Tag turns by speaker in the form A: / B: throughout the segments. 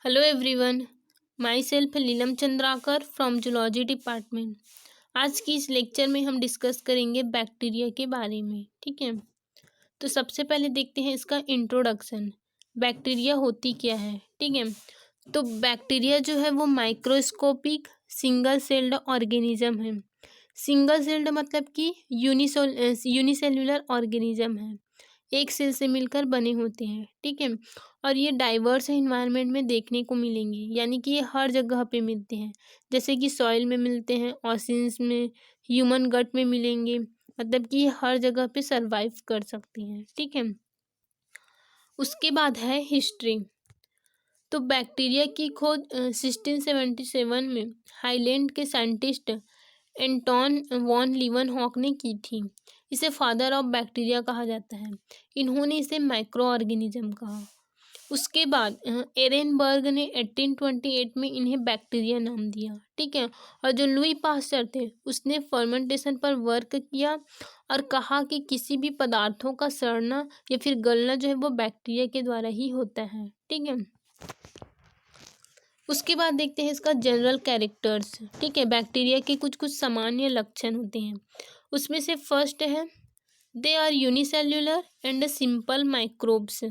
A: Hello everyone, my self Leelam Chandrakar from zoology department. आज की इस लेक्चर में हम डिस्कस करेंगे बैक्टीरिया के बारे में। ठीक है, तो सबसे पहले देखते हैं इसका इंट्रोडक्शन। बैक्टीरिया होती क्या है। ठीक है, तो बैक्टीरिया जो है वो माइक्रोस्कोपिक सिंगल सेल्ड ऑर्गेनिज्म है। सिंगल सेल्ड मतलब कि यूनिसेल्युलर ऑर्गेनिज्म है, एक सेल से मिलकर बने होते हैं। ठीक है, और ये डाइवर्स इन्वायरमेंट में देखने को मिलेंगे, यानी कि ये हर जगह पे मिलते हैं। जैसे कि सॉइल में मिलते हैं, ओशंस में, ह्यूमन गट में मिलेंगे, मतलब कि ये हर जगह पे सरवाइव कर सकती हैं। ठीक है, उसके बाद है हिस्ट्री। तो बैक्टीरिया की खोज 1677 में हाईलैंड के साइंटिस्ट एंटोन वॉन लीवनहॉक ने की थी। इसे फादर ऑफ बैक्टीरिया कहा जाता है। इन्होंने इसे माइक्रो ऑर्गेनिज्म कहा। उसके बाद एरेनबर्ग ने 1828 में इन्हें बैक्टीरिया नाम दिया। ठीक है, और जो लुई पास्चर थे उसने फर्मेंटेशन पर वर्क किया और कहा कि किसी भी पदार्थों का सड़ना या फिर गलना जो है वो बैक्टीरिया के द्वारा ही होता है। ठीक है, उसके बाद देखते हैं इसका जनरल कैरेक्टर्स। ठीक है, बैक्टीरिया के कुछ कुछ सामान्य लक्षण होते हैं। उसमें से फर्स्ट है they are unicellular and simple microbes.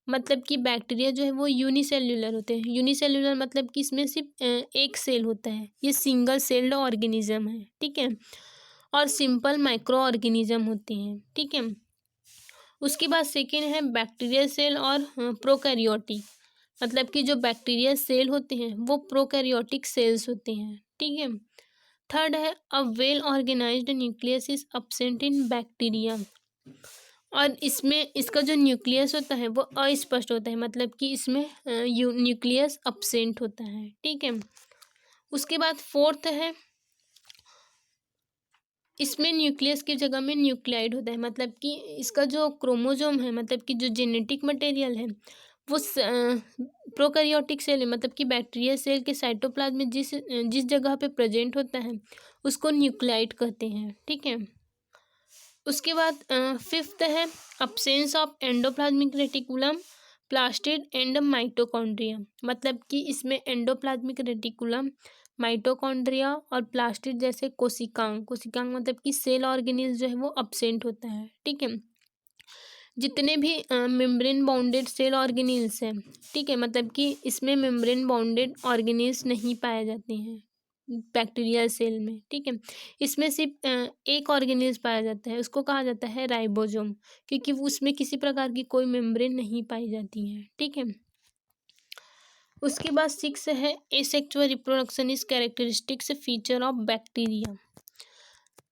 A: मतलब कि बैक्टीरिया जो है वो यूनिसेल्युलर होते हैं। यूनिसेल्युलर मतलब कि इसमें सिर्फ एक सेल होता है, ये सिंगल सेल्ड ऑर्गेनिज्म है। ठीक है, और सिंपल माइक्रो ऑर्गेनिज्म होते हैं। ठीक है, उसके बाद सेकेंड है बैक्टीरिया सेल और प्रोकैरियोटिक। मतलब कि जो बैक्टीरिया सेल होते हैं वो प्रोकैरियोटिक सेल्स होते हैं। ठीक है, थर्ड है a well organised nucleus is absent in bacteria. और इसमें इसका जो न्यूक्लियस होता है वो अस्पष्ट होता है, मतलब कि इसमें न्यूक्लियस अब्सेंट होता है। ठीक है, उसके बाद फोर्थ है इसमें न्यूक्लियस की जगह में न्यूक्लियाइड होता है। मतलब कि इसका जो क्रोमोजोम है, मतलब कि जो जेनेटिक मटेरियल है वो प्रोकैरियोटिक सेल है, मतलब कि बैक्टीरिया सेल के साइटोप्लाज्म में जिस जिस जगह पे प्रेजेंट होता है उसको न्यूक्लियाइड कहते हैं। ठीक है, उसके बाद फिफ्थ है absence of endoplasmic reticulum, plastid and mitochondria. मतलब कि इसमें एंडोप्लाज्मिक रेटिकुलम, माइटोकॉन्ड्रिया और प्लास्टिड जैसे कोशिकांग कोशिकांग मतलब कि सेल ऑर्गेनिल जो है वो अब्सेंट होता है। ठीक है, जितने भी मेम्ब्रेन बाउंडेड सेल ऑर्गेनिल्स हैं, ठीक है, मतलब कि इसमें मेम्ब्रेन बाउंडेड ऑर्गेनिल्स नहीं पाए जाते हैं बैक्टीरिया सेल में। ठीक है, इसमें सिर्फ एक ऑर्गेनिल्स पाया जाता है, उसको कहा जाता है राइबोसोम, क्योंकि उसमें किसी प्रकार की कोई मेम्ब्रेन नहीं पाई जाती है। ठीक है, उसके बाद सिक्स है asexual reproduction is characteristics feature of bacteria.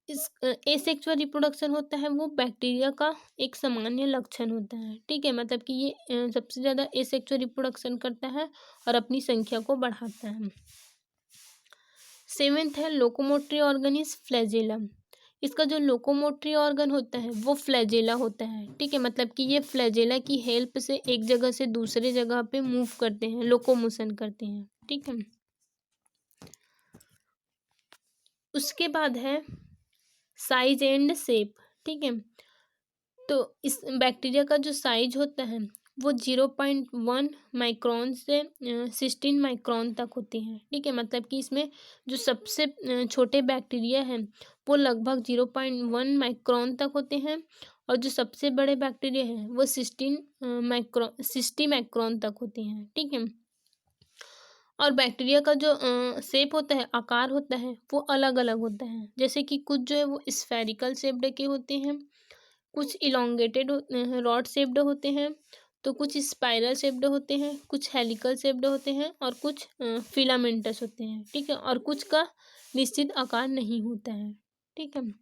A: इस एसेक्सुअल रिप्रोडक्शन होता है वो बैक्टीरिया का एक सामान्य लक्षण होता है। ठीक है, मतलब कि ये सबसे ज़्यादा एसेक्सुअल रिप्रोडक्शन करता है और अपनी संख्या को बढ़ाता है। सेवेंथ है लोकोमोटरी ऑर्गन इज फ्लैजेलम। इसका जो लोकोमोटरी ऑर्गन होता है वो फ्लैजेला होता है। ठीक है, मतलब कि ये फ्लैजेला की हेल्प से एक जगह से दूसरे जगह पे मूव करते हैं, लोकोमोशन करते हैं। ठीक है, उसके बाद है साइज एंड शेप। ठीक है, तो इस बैक्टीरिया का जो साइज होता है वो 0.1 माइक्रोन से 16 माइक्रोन तक होती हैं। ठीक है, मतलब कि इसमें जो सबसे छोटे बैक्टीरिया हैं वो लगभग 0.1 माइक्रोन तक होते हैं, और जो सबसे बड़े बैक्टीरिया हैं वो 60 माइक्रोन तक होते हैं। ठीक है, और बैक्टीरिया का जो शेप होता है, आकार होता है, वो अलग अलग होता है। जैसे कि कुछ जो है वो स्फेरिकल शेप्ड के होते हैं, कुछ इलोंगेटेड रॉड शेप्ड होते हैं, तो कुछ स्पाइरल शेप्ड होते हैं, कुछ हेलिकल शेप्ड होते हैं, और कुछ फिलामेंटस होते हैं। ठीक है, और कुछ का निश्चित आकार नहीं होता है। ठीक है,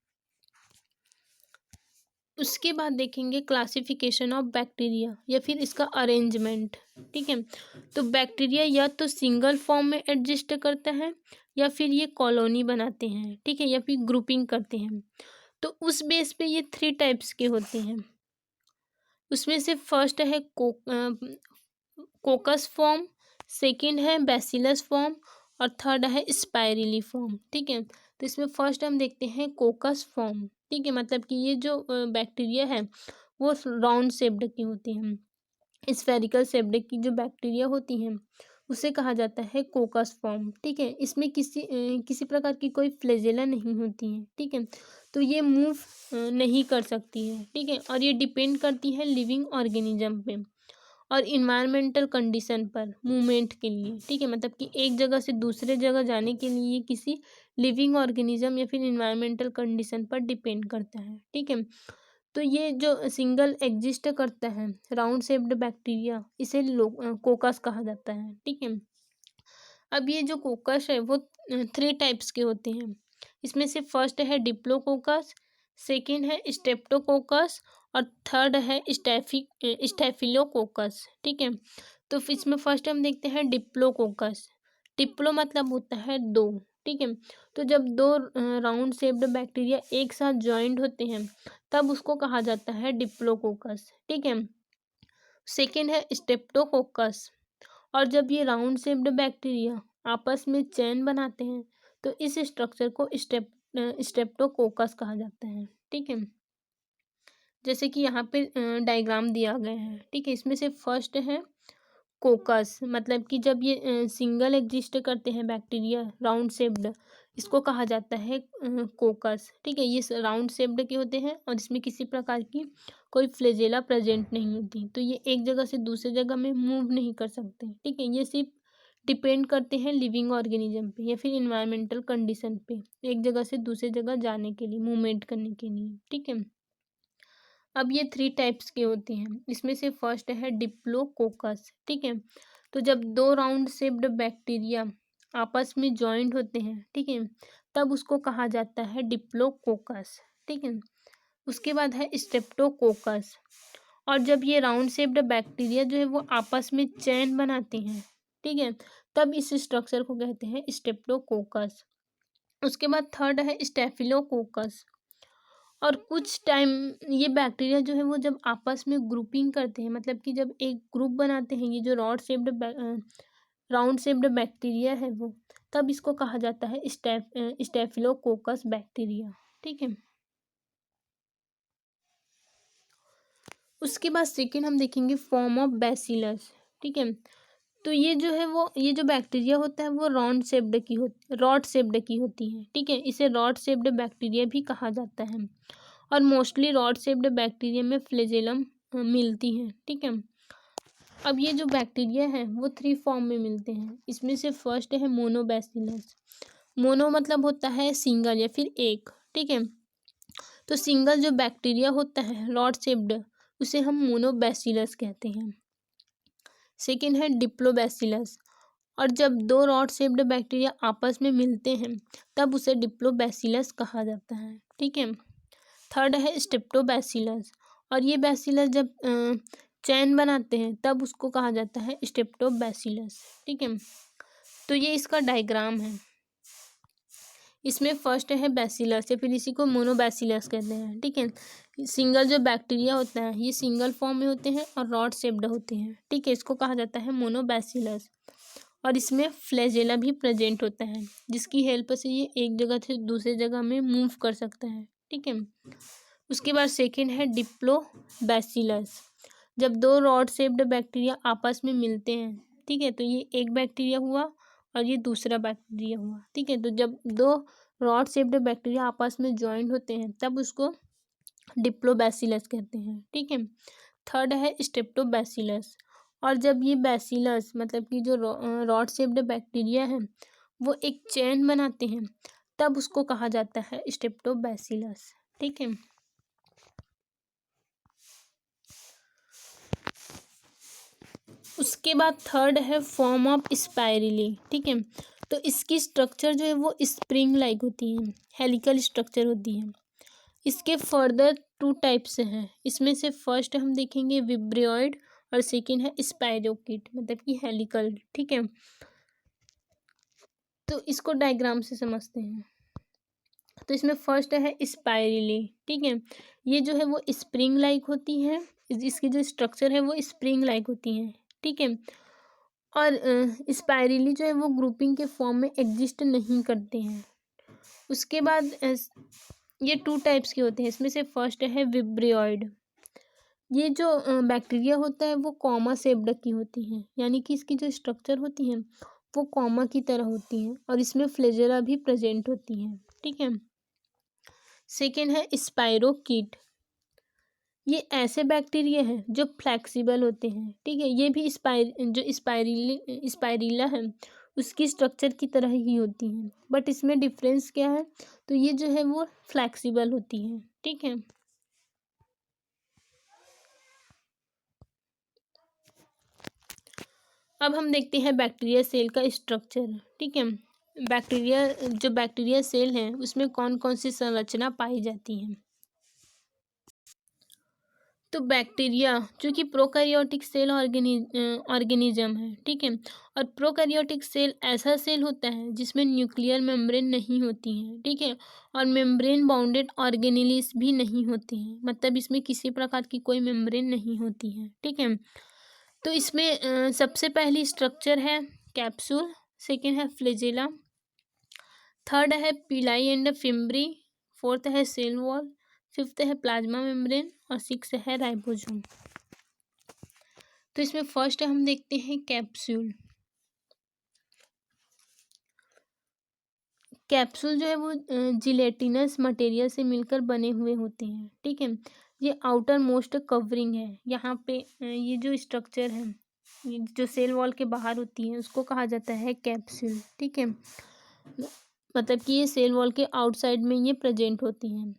A: उसके बाद देखेंगे क्लासिफिकेशन ऑफ बैक्टीरिया या फिर इसका अरेंजमेंट। ठीक है, तो बैक्टीरिया या तो सिंगल फॉर्म में एडजस्ट करता है या फिर ये कॉलोनी बनाते हैं। ठीक है, या फिर ग्रुपिंग करते हैं। तो उस बेस पे ये 3 टाइप्स के होते हैं। उसमें से फर्स्ट है कोकस फॉर्म, सेकंड है बैसिलस फॉर्म, और थर्ड है स्पाइरली फॉर्म। ठीक है, तो इसमें फर्स्ट हम देखते हैं कोकस फॉर्म। ठीक है, मतलब कि ये जो बैक्टीरिया है वो राउंड शेप्ड की होती हैं। स्फेरिकल शेप्ड की जो बैक्टीरिया होती हैं उसे कहा जाता है कोकस फॉर्म। ठीक है, इसमें किसी प्रकार की कोई फ्लैजेला नहीं होती है। ठीक है, तो ये मूव नहीं कर सकती है। ठीक है, और ये डिपेंड करती है लिविंग ऑर्गेनिज्म पे और इन्वायरमेंटल कंडीशन पर मूवमेंट के लिए। ठीक है, मतलब कि एक जगह से दूसरे जगह जाने के लिए किसी लिविंग ऑर्गेनिज्म या फिर इन्वायरमेंटल कंडीशन पर डिपेंड करता है। ठीक है, तो ये जो सिंगल एग्जिस्ट करता है राउंड शेप्ड बैक्टीरिया, इसे कोकस कहा जाता है। ठीक है, अब ये जो कोकस है वो 3 टाइप्स के होते हैं। इसमें से फर्स्ट है डिप्लोकोकस, सेकेंड है स्टेप्टोकोकस और थर्ड है स्टेफिलोकोकस। ठीक है, तो इसमें फर्स्ट हम देखते हैं डिप्लोकोकस। डिप्लो मतलब होता है दो। ठीक है, तो जब दो राउंड शेप्ड बैक्टीरिया एक साथ ज्वाइंट होते हैं तब उसको कहा जाता है डिप्लोकोकस। ठीक है, सेकेंड है स्टेप्टोकोकस, और जब ये राउंड शेप्ड बैक्टीरिया आपस में चेन बनाते हैं तो इस स्ट्रक्चर को स्टेप्टोकोकस कहा जाता है। ठीक है, जैसे कि यहाँ पे डायग्राम दिया गया है। ठीक है, इसमें से फर्स्ट है कोकस, मतलब कि जब ये सिंगल एग्जिस्ट करते हैं बैक्टीरिया राउंड शेप्ड, इसको कहा जाता है कोकस। ठीक है, ये राउंड शेप्ड के होते हैं और इसमें किसी प्रकार की कोई फ्लैजेला प्रेजेंट नहीं होती, तो ये एक जगह से दूसरी जगह में मूव नहीं कर सकते। ठीक है, ये सिर्फ डिपेंड करते हैं लिविंग ऑर्गेनिज्म पे या फिर इन्वायरमेंटल कंडीशन पे, एक जगह से दूसरी जगह जाने के लिए, मूवमेंट करने के लिए। ठीक है, अब ये 3 टाइप्स के होते हैं। इसमें से फर्स्ट है डिप्लोकोकस। ठीक है, तो जब दो राउंड शेप्ड बैक्टीरिया आपस में जॉइंट होते हैं, ठीक है, तब उसको कहा जाता है डिप्लोकोकस। ठीक है, उसके बाद है स्टेप्टोकोकस, और जब ये राउंड शेप्ड बैक्टीरिया जो है वो आपस में चेन बनाते हैं, ठीक है, तब इस स्ट्रक्चर को कहते हैं स्टेप्टोकोकस। उसके बाद थर्ड है स्टेफिलोकोकस, और कुछ टाइम ये बैक्टीरिया जो है वो जब आपस में ग्रुपिंग करते हैं, मतलब कि जब एक ग्रुप बनाते हैं, ये जो राउंड शेप्ड बैक्टीरिया है वो, तब इसको कहा जाता है स्टेफिलोकोकस बैक्टीरिया। ठीक है, उसके बाद सेकेंड हम देखेंगे फॉर्म ऑफ बैसिलस। ठीक है, तो ये जो है वो ये जो बैक्टीरिया होता है वो रॉड शेप्ड की होती है। ठीक है, इसे रॉड शेप्ड बैक्टीरिया भी कहा जाता है, और मोस्टली रॉड शेप्ड बैक्टीरिया में फ्लैजेलम मिलती है। ठीक है, अब ये जो बैक्टीरिया है वो 3 फॉर्म में मिलते हैं। इसमें से फर्स्ट है मोनोबैसिलस। मोनो मतलब होता है सिंगल या फिर एक। ठीक है, तो सिंगल जो बैक्टीरिया होता है रॉड शेप्ड, उसे हम मोनोबैसिलस कहते हैं। सेकेंड है डिप्लोबैसिलस, और जब दो रॉड शेप्ड बैक्टीरिया आपस में मिलते हैं तब उसे डिप्लोबैसिलस कहा जाता है। ठीक है, थर्ड है स्टेप्टोबैसिलस, और ये बैसिलस जब चैन बनाते हैं तब उसको कहा जाता है स्टेप्टोबैसिलस। ठीक है, तो ये इसका डायग्राम है। इसमें फर्स्ट है बैसिलस, या फिर इसी को मोनोबैसिलस कहते हैं। ठीक है, सिंगल जो बैक्टीरिया होता है ये सिंगल फॉर्म में होते हैं और रॉड शेप्ड होते हैं। ठीक है, इसको कहा जाता है मोनोबैसिलस, और इसमें फ्लैजेला भी प्रेजेंट होता है, जिसकी हेल्प से ये एक जगह से दूसरी जगह में मूव कर सकता है। ठीक है, उसके बाद सेकेंड है डिप्लोबैसिलस। जब दो रॉड शेप्ड बैक्टीरिया आपस में मिलते हैं, ठीक है, तो ये एक बैक्टीरिया हुआ और ये दूसरा बैक्टीरिया हुआ। ठीक है, तो जब दो रॉड शेप्ड बैक्टीरिया आपस में ज्वाइंट होते हैं तब उसको डिप्लोबैसिलस कहते हैं। ठीक है, थर्ड है स्टेप्टोबैसिलस, और जब ये बैसिलस मतलब कि जो रॉड शेप्ड बैक्टीरिया है वो एक चेन बनाते हैं तब उसको कहा जाता है स्टेप्टोबैसिलस। ठीक है, उसके बाद थर्ड है फॉर्म ऑफ स्पाइरली। ठीक है, तो इसकी स्ट्रक्चर जो है वो स्प्रिंग लाइक होती है, हेलिकल स्ट्रक्चर होती है। इसके फर्दर 2 टाइप्स हैं। इसमें से फर्स्ट हम देखेंगे विब्रियोइड, और सेकेंड है स्पाइरोकिट मतलब कि हेलिकल। ठीक है, तो इसको डायग्राम से समझते हैं। तो इसमें फर्स्ट है स्पाइरली। ठीक है, ये जो है वो स्प्रिंग लाइक होती है, इसकी जो स्ट्रक्चर है वो स्प्रिंग लाइक होती है। ठीक है, और स्पाइरली जो है वो ग्रुपिंग के फॉर्म में एग्जिस्ट नहीं करते हैं। उसके बाद ये 2 टाइप्स के होते हैं। इसमें से फर्स्ट है विब्रियोइड। ये जो बैक्टीरिया होता है वो कॉमा शेप्ड की होती हैं, यानी कि इसकी जो स्ट्रक्चर होती है वो कॉमा की तरह होती हैं और इसमें फ्लैजेला भी प्रेजेंट होती हैं। ठीक है। सेकेंड है स्पाइरोकीट। ये ऐसे बैक्टीरिया हैं जो फ्लेक्सिबल होते हैं। ठीक है, ये भी स्पाइरिला है उसकी स्ट्रक्चर की तरह ही होती हैं, बट इसमें डिफरेंस क्या है, तो ये जो है वो फ्लेक्सिबल होती है। ठीक है। अब हम देखते हैं बैक्टीरिया सेल का स्ट्रक्चर। ठीक है, बैक्टीरिया सेल हैं उसमें कौन कौन सी संरचना पाई जाती है। तो बैक्टीरिया जो कि प्रोकैरियोटिक सेल ऑर्गेनिज्म है। ठीक है, और प्रोकैरियोटिक सेल ऐसा सेल होता है जिसमें न्यूक्लियर मेम्ब्रेन नहीं होती है। ठीक है, और मेम्ब्रेन बाउंडेड ऑर्गेनेलिस भी नहीं होती हैं, मतलब इसमें किसी प्रकार की कोई मेम्ब्रेन नहीं होती है। ठीक है, तो इसमें सबसे पहली स्ट्रक्चर है कैप्सूल, सेकेंड है फ्लैजेला, थर्ड है पिलाई एंड फिम्ब्री, फोर्थ है सेल वॉल, फिफ्थ है प्लाज्मा मेम्ब्रेन और सिक्स है राइबोसोम। तो इसमें फर्स्ट हम देखते हैं कैप्सूल। कैप्सूल जो है वो जिलेटिनस मटेरियल से मिलकर बने हुए होते हैं। ठीक है, ये आउटर मोस्ट कवरिंग है। यहाँ पे ये जो स्ट्रक्चर है, ये जो सेल वॉल के बाहर होती है उसको कहा जाता है कैप्सूल। ठीक है, मतलब कि ये सेल वॉल के आउटसाइड में ये प्रेजेंट होती हैं।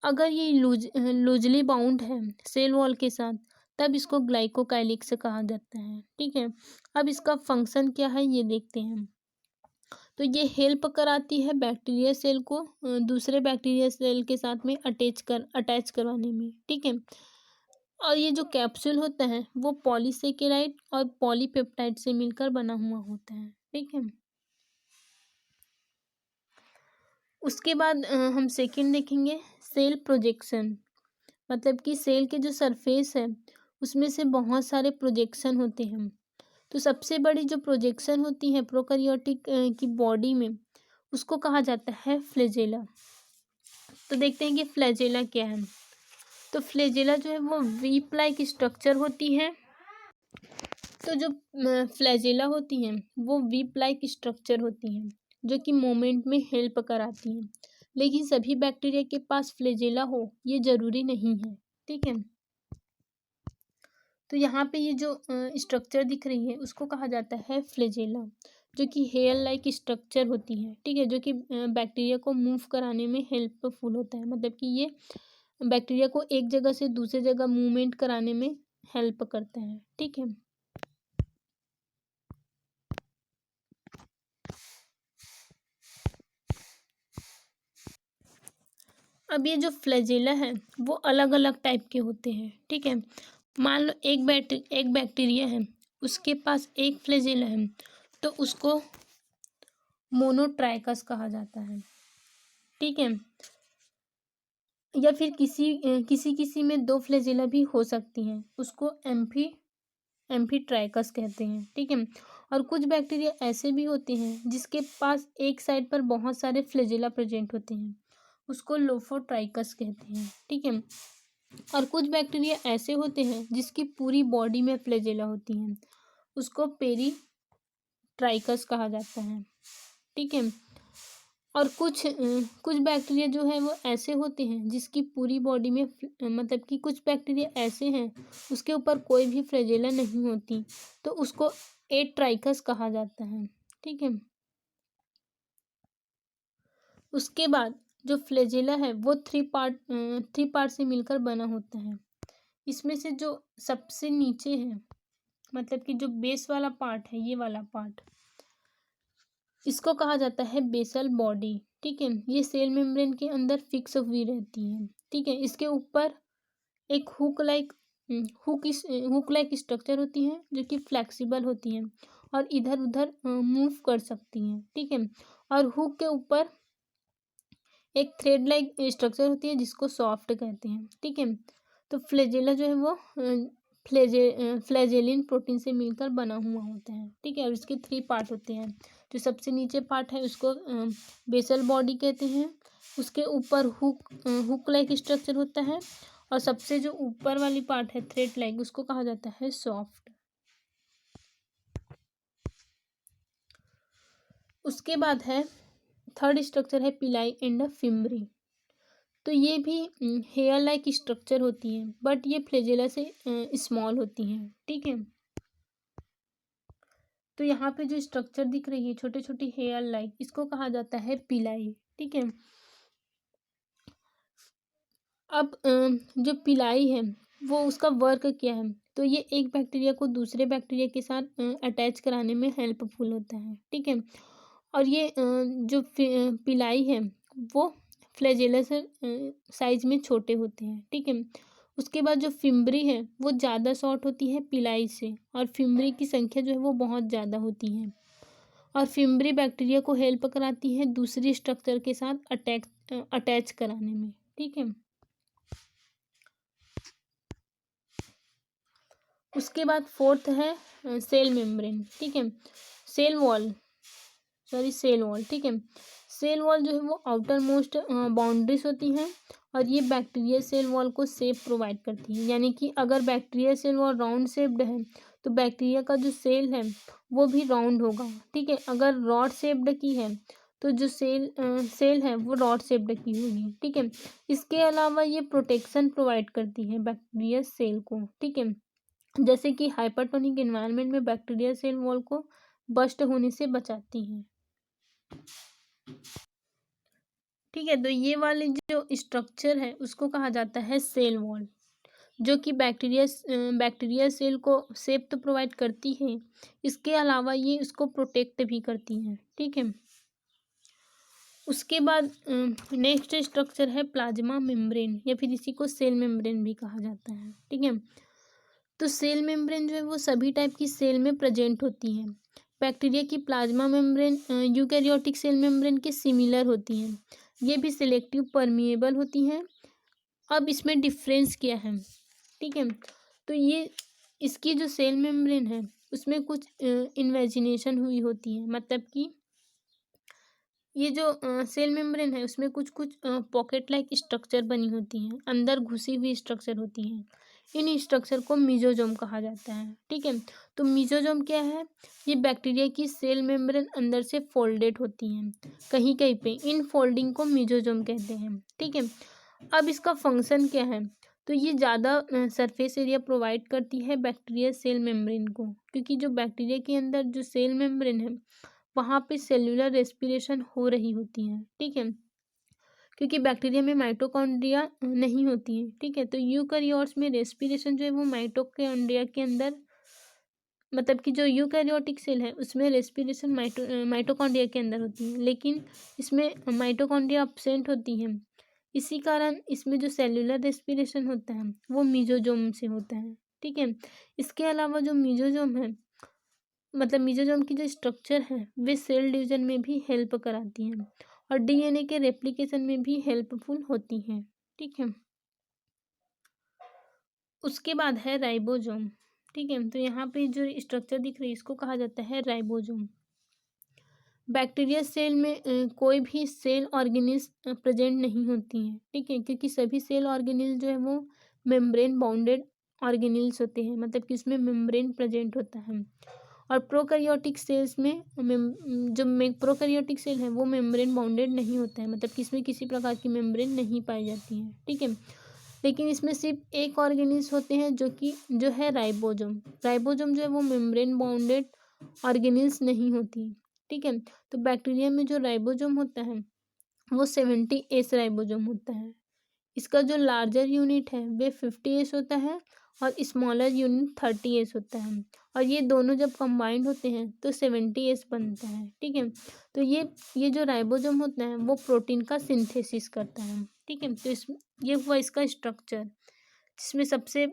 A: अगर ये लूजली बाउंड है सेल वॉल के साथ तब इसको ग्लाइकोकाइलिक्स कहा जाता है। ठीक है, अब इसका फंक्शन क्या है ये देखते हैं। तो ये हेल्प कराती है बैक्टीरिया सेल को दूसरे बैक्टीरिया सेल के साथ में अटैच करवाने में। ठीक है, और ये जो कैप्सूल होता है वो पॉलीसेकेराइड और पॉलीपेप्टाइड से मिलकर बना हुआ होता है। ठीक है, उसके बाद हम सेकंड देखेंगे सेल प्रोजेक्शन। मतलब कि सेल के जो सरफेस है उसमें से बहुत सारे प्रोजेक्शन होते हैं। तो सबसे बड़ी जो प्रोजेक्शन होती है प्रोकैरियोटिक की बॉडी में उसको कहा जाता है फ्लैजेला। तो देखते हैं कि फ्लैजेला क्या है। तो फ्लैजेला जो है वो वीप लाइक स्ट्रक्चर होती है। तो जो फ्लैजेला होती हैं वो वीप लाइक स्ट्रक्चर होती हैं जो कि मूवमेंट में हेल्प कराती हैं, लेकिन सभी बैक्टीरिया के पास फ्लैजेला हो ये जरूरी नहीं है। ठीक है, तो यहाँ पे ये जो स्ट्रक्चर दिख रही है उसको कहा जाता है फ्लैजेला, जो कि हेयर लाइक स्ट्रक्चर होती है। ठीक है, जो कि बैक्टीरिया को मूव कराने में हेल्पफुल होता है, मतलब कि ये बैक्टीरिया को एक जगह से दूसरी जगह मूवमेंट कराने में हेल्प करता है। ठीक है, अब ये जो फ्लैजेला है वो अलग अलग टाइप के होते हैं। ठीक है, मान लो एक बैक्टीरिया है उसके पास एक फ्लैजेला है तो उसको मोनोट्राइकस कहा जाता है। ठीक है, या फिर किसी में दो फ्लैजेला भी हो सकती हैं, उसको एम्फीट्राइकस कहते हैं। ठीक है, और कुछ बैक्टीरिया ऐसे भी होते हैं जिसके पास एक साइड पर बहुत सारे फ्लैजेला प्रेजेंट होते हैं, उसको लोफोट्राइकस कहते हैं। ठीक है, और कुछ बैक्टीरिया ऐसे होते हैं जिसकी पूरी बॉडी में फ्लैजेला होती हैं, उसको पेरीट्राइकस कहा जाता है। ठीक है, और कुछ बैक्टीरिया जो है वो ऐसे होते हैं जिसकी पूरी बॉडी में मतलब कि कुछ बैक्टीरिया ऐसे हैं उसके ऊपर कोई भी फ्लैजेला नहीं होती, तो उसको एट्राइकस कहा जाता है। ठीक है, उसके बाद जो फ्लैजेला है वो थ्री पार्ट से मिलकर बना होता है। इसमें से जो सबसे नीचे है, मतलब कि जो बेस वाला पार्ट है, ये वाला पार्ट, इसको कहा जाता है बेसल बॉडी। ठीक है, ये सेल मेम्ब्रेन के अंदर फिक्स हुई रहती है। ठीक है, इसके ऊपर एक हुक लाइक स्ट्रक्चर होती है जो कि फ्लेक्सिबल होती है और इधर उधर मूव कर सकती हैं। ठीक है, और हुक के ऊपर एक थ्रेड लाइक स्ट्रक्चर होती है जिसको सॉफ्ट कहते हैं। ठीक है, तो फ्लैजेला जो है वो फ्लैजेलिन प्रोटीन से मिलकर बना हुआ होता है। ठीक है, और इसके थ्री पार्ट होते हैं। जो सबसे नीचे पार्ट है उसको बेसल बॉडी कहते हैं, उसके ऊपर हुक लाइक स्ट्रक्चर होता है और सबसे जो ऊपर वाली पार्ट है थ्रेड लाइक, उसको कहा जाता है सॉफ्ट। उसके बाद है थर्ड स्ट्रक्चर है पिलाई एंड फिम्बरी। तो ये भी हेयर लाइक स्ट्रक्चर होती हैं, बट ये फ्लैजेला से स्मॉल होती हैं, ठीक है। तो यहाँ पे जो स्ट्रक्चर दिख रही है छोटे छोटे हेयर लाइक, इसको कहा जाता है पिलाई, ठीक है। अब जो पिलाई है वो उसका वर्क क्या है, तो ये एक बैक्टीरिया को दूसरे बैक्टीरिया के साथ अटैच कराने में हेल्पफुल होता है, ठीक है। और ये जो पिलाई है वो फ्लैजेलस साइज में छोटे होते हैं, ठीक है। उसके बाद जो फिम्बरी है वो ज़्यादा शॉर्ट होती है पिलाई से, और फिम्बरी की संख्या जो है वो बहुत ज़्यादा होती है। और फिम्बरी बैक्टीरिया को हेल्प कराती है दूसरी स्ट्रक्चर के साथ अटैच कराने में, ठीक है। उसके बाद फोर्थ है सेल मेम्ब्रेन, ठीक है। सेल वॉल, सेल वॉल, ठीक है। सेल वॉल जो है वो आउटर मोस्ट बाउंड्रीज होती हैं, और ये बैक्टीरिया सेल वॉल को शेप प्रोवाइड करती है। यानी कि अगर bacteria cell wall round shaped है तो बैक्टीरिया का जो सेल है वो भी राउंड होगा, ठीक है। अगर रॉड शेप्ड की है तो जो सेल है वो रॉड शेप्ड की होगी, ठीक है। इसके अलावा ये प्रोटेक्शन प्रोवाइड करती है बैक्टीरिया सेल को, ठीक है। जैसे कि हाइपरटोनिक एनवायरनमेंट में बैक्टीरिया सेल वॉल को बस्ट होने से बचाती हैं, ठीक है। तो ये वाली जो स्ट्रक्चर है उसको कहा जाता है सेल वॉल, जो कि बैक्टीरिया सेल को शेप तो प्रोवाइड करती है, इसके अलावा ये उसको प्रोटेक्ट भी करती हैं, ठीक है। उसके बाद नेक्स्ट स्ट्रक्चर है प्लाज्मा मेम्ब्रेन, या फिर इसी को सेल मेम्ब्रेन भी कहा जाता है, ठीक है। तो सेल मेम्ब्रेन जो है वो सभी टाइप की सेल में प्रेजेंट होती है। बैक्टीरिया की plasma membrane eukaryotic cell membrane के सिमिलर होती हैं। ये भी सिलेक्टिव परमिएबल होती हैं। अब इसमें डिफरेंस क्या है, ठीक है। तो ये इसकी जो सेल मेम्ब्रेन है उसमें कुछ इन्वेजिनेशन हुई होती है, मतलब कि ये जो सेल मेम्ब्रेन है उसमें कुछ कुछ पॉकेट लाइक स्ट्रक्चर बनी होती हैं, अंदर घुसी हुई स्ट्रक्चर होती हैं। इन स्ट्रक्चर को मीजोजोम कहा जाता है, ठीक है। तो मीजोजोम क्या है, ये बैक्टीरिया की सेल मेम्ब्रेन अंदर से फोल्डेड होती हैं कहीं कहीं पे, इन फोल्डिंग को मीजोजोम कहते हैं, ठीक है। अब इसका फंक्शन क्या है, तो ये ज़्यादा सरफेस एरिया प्रोवाइड करती है बैक्टीरिया सेल मेम्ब्रेन को, क्योंकि जो बैक्टीरिया के अंदर जो सेल मेम्ब्रेन है वहाँ पे सेल्यूलर रेस्पिरेशन हो रही होती है, ठीक है। क्योंकि बैक्टीरिया में माइटोकॉन्ड्रिया नहीं होती है, ठीक है। तो यूकैरियोट्स में रेस्पिरेशन जो है वो माइटोकॉन्ड्रिया के अंदर, मतलब कि जो यूकैरियोटिक सेल है उसमें रेस्पिरेशन माइटोकॉन्ड्रिया के अंदर होती है, लेकिन इसमें माइटोकॉन्ड्रिया अब्सेंट होती है। इसी कारण इसमें जो सेल्यूलर रेस्पिरेशन होता है वो मीजोजोम से होता है, ठीक है। इसके अलावा जो मीजोजोम है, मतलब मीजोजोम की जो स्ट्रक्चर है वे सेल डिवीजन में भी हेल्प कराती हैं और डीएनए के रेप्लिकेशन में भी हेल्पफुल होती हैं, ठीक है। उसके बाद है राइबोसोम, ठीक है। तो यहाँ पे जो स्ट्रक्चर दिख रही है इसको कहा जाता है राइबोसोम। बैक्टीरिया सेल में कोई भी सेल ऑर्गेनिल्स प्रेजेंट नहीं होती हैं, ठीक है, क्योंकि सभी सेल ऑर्गेनिल जो है वो मेम्ब्रेन बाउंडेड ऑर्गेनिल्स होते हैं, मतलब कि उसमें मेम्ब्रेन प्रेजेंट होता है। और प्रोकैरियोटिक सेल्स में जो प्रोकैरियोटिक सेल है वो मेम्ब्रेन बाउंडेड नहीं होता है, मतलब कि इसमें किसी प्रकार की मेम्ब्रेन नहीं पाई जाती है, ठीक है। लेकिन इसमें सिर्फ एक ऑर्गेनिल्स होते हैं जो है राइबोसोम। राइबोसोम जो है वो मेम्ब्रेन बाउंडेड ऑर्गेनिल्स नहीं होती, ठीक है। तो बैक्टीरिया में जो राइबोसोम होता है वो 70S राइबोसोम होता है। इसका जो लार्जर यूनिट है वे 50S होता है और स्मॉलर यूनिट 30S होता है, और ये दोनों जब कंबाइंड होते हैं तो 70S बनता है, ठीक है। तो ये जो राइबोसोम होता है वो प्रोटीन का सिंथेसिस करता है, ठीक है। तो ये हुआ इसका स्ट्रक्चर, जिसमें सबसे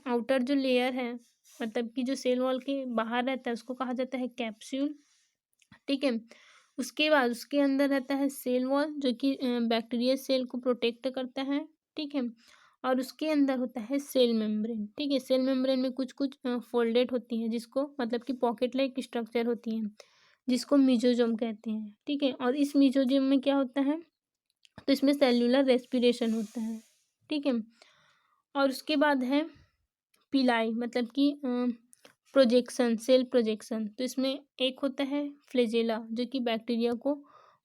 A: आउटर जो लेयर है, मतलब कि जो सेल वॉल के बाहर रहता है उसको कहा जाता है कैप्सूल, ठीक है। उसके बाद उसके अंदर रहता है सेल वॉल जो कि बैक्टीरिया सेल को प्रोटेक्ट करता है, ठीक है। और उसके अंदर होता है सेल मेम्ब्रेन, ठीक है। सेल मेम्ब्रेन में कुछ कुछ फोल्डेड होती हैं, जिसको मतलब कि पॉकेट लाइक स्ट्रक्चर होती हैं, जिसको मीजोजोम कहते हैं, ठीक है। और इस मीजोजोम में क्या होता है, तो इसमें सेल्यूलर रेस्पिरेशन होता है, ठीक है। और उसके बाद है पिलाई, मतलब कि प्रोजेक्शन, सेल प्रोजेक्शन। तो इसमें एक होता है फ्लैजेला जो कि बैक्टीरिया को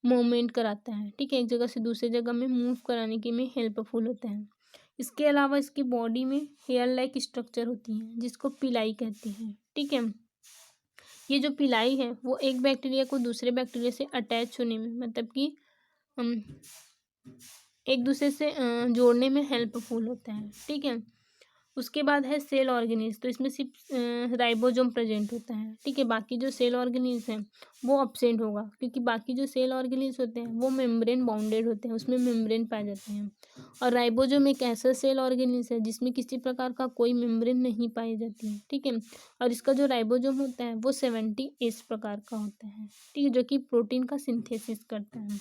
A: मूवमेंट कराता है, ठीक है, एक जगह से दूसरी जगह में मूव कराने के में हेल्पफुल होता है। इसके अलावा इसकी बॉडी में हेयर लाइक स्ट्रक्चर होती है जिसको पिलाई कहते हैं, ठीक है। ये जो पिलाई है वो एक बैक्टीरिया को दूसरे बैक्टीरिया से अटैच होने में, मतलब कि हम एक दूसरे से जोड़ने में हेल्पफुल होता है, ठीक है। उसके बाद है सेल ऑर्गेनीज। तो इसमें सिर्फ राइबोसोम प्रेजेंट होता है, ठीक है, बाकी जो सेल ऑर्गेनीज हैं वो अब्सेंट होगा, क्योंकि बाकी जो सेल ऑर्गेनीज होते हैं वो मेम्ब्रेन बाउंडेड होते हैं, उसमें मेम्ब्रेन पाए जाते हैं। और राइबोसोम एक ऐसा सेल ऑर्गेनीज है जिसमें किसी प्रकार का कोई मेम्ब्रेन नहीं पाई जाती है, ठीक है। और इसका जो राइबोसोम होता है वो 70 इस प्रकार का होता है, ठीक है, जो कि प्रोटीन का सिंथेसिस करता है।